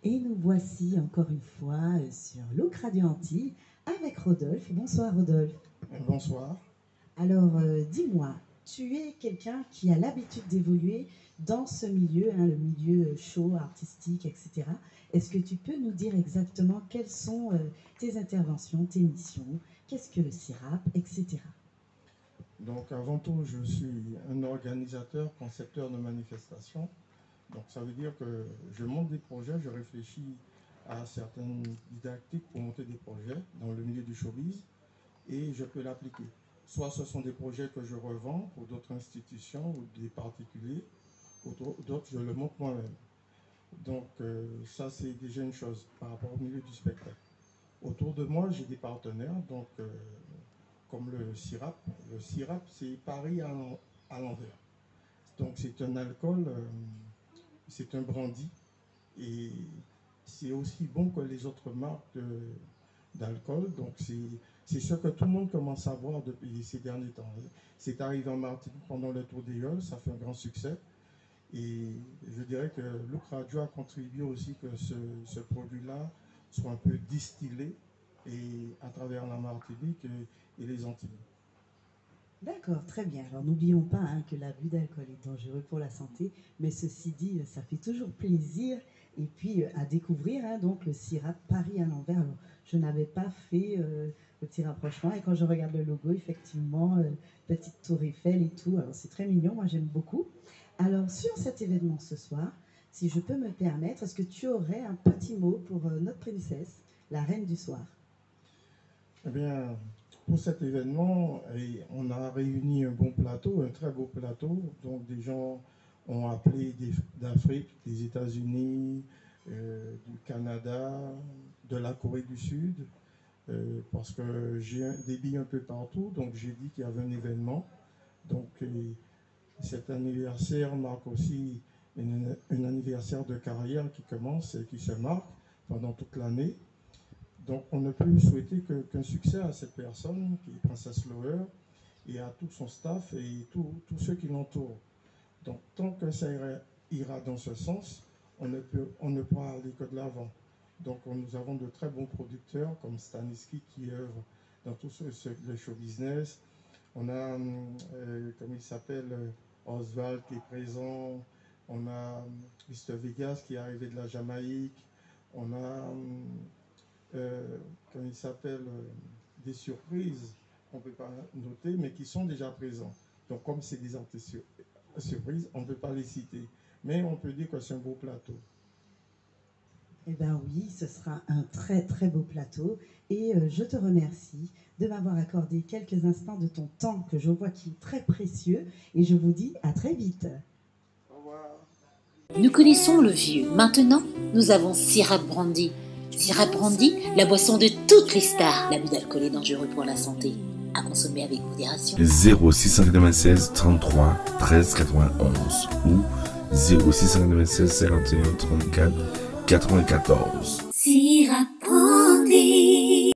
Et nous voici encore une fois sur Look Radio Antilles avec Rodolphe. Bonsoir Rodolphe. Bonsoir. Alors dis-moi, tu es quelqu'un qui a l'habitude d'évoluer dans ce milieu, le milieu show, artistique, etc. Est-ce que tu peux nous dire exactement quelles sont tes interventions, tes missions, qu'est-ce que le CIRAP, etc. Donc avant tout, je suis un organisateur, concepteur de manifestations. Donc ça veut dire que je monte des projets, je réfléchis à certaines didactiques pour monter des projets dans le milieu du showbiz et je peux l'appliquer. Soit ce sont des projets que je revends pour d'autres institutions ou des particuliers, ou d'autres je le monte moi-même. Donc ça c'est déjà une chose par rapport au milieu du spectacle. Autour de moi j'ai des partenaires, donc comme le CIRAP. Le CIRAP c'est Paris à l'envers. Donc c'est un alcool, c'est un brandy et c'est aussi bon que les autres marques d'alcool. Donc c'est ce que tout le monde commence à voir depuis ces derniers temps. C'est arrivé en Martinique pendant le Tour des Gueules, ça fait un grand succès. Et je dirais que Look Radio a contribué aussi que ce produit-là soit un peu distillé et à travers la Martinique et les Antilles. D'accord, très bien. Alors n'oublions pas que l'abus d'alcool est dangereux pour la santé, mais ceci dit, ça fait toujours plaisir et puis à découvrir donc le CIRAP Paris à l'envers. Alors, je n'avais pas fait le petit rapprochement et quand je regarde le logo, effectivement, petite tour Eiffel et tout, alors c'est très mignon, moi j'aime beaucoup. Alors sur cet événement ce soir, si je peux me permettre, est-ce que tu aurais un petit mot pour notre princesse, la reine du soir? Eh bien, pour cet événement, on a réuni un bon plateau, un très beau plateau. Donc des gens ont appelé d'Afrique, des États-Unis, du Canada, de la Corée du Sud, parce que j'ai des billes un peu partout. Donc j'ai dit qu'il y avait un événement. Donc cet anniversaire marque aussi un anniversaire de carrière qui commence et qui se marque pendant toute l'année. Donc on ne peut souhaiter qu'un succès à cette personne qui est Princesse Lower et à tout son staff et tous ceux qui l'entourent. Donc tant que ça ira dans ce sens, on ne pourra aller que de l'avant. Donc nous avons de très bons producteurs comme Staniski qui œuvre dans tout le show business. On a, comme il s'appelle, Oswald qui est présent. On a Mr. Vegas qui est arrivé de la Jamaïque. On a... comme il s'appelle, des surprises qu'on ne peut pas noter, mais qui sont déjà présents. Donc, comme c'est des artistes surprises, on ne peut pas les citer. Mais on peut dire que c'est un beau plateau. Eh bien oui, ce sera un très très beau plateau. Et je te remercie de m'avoir accordé quelques instants de ton temps que je vois qui est très précieux. Et je vous dis à très vite. Au revoir. Nous connaissons le vieux. Maintenant, nous avons Sirap Brandy. Sirap Brandy, la boisson de toutes les stars. L'abus d'alcool est dangereux pour la santé. À consommer avec modération. 0696 33 13 91 ou 0696 51 34 94. Sirap.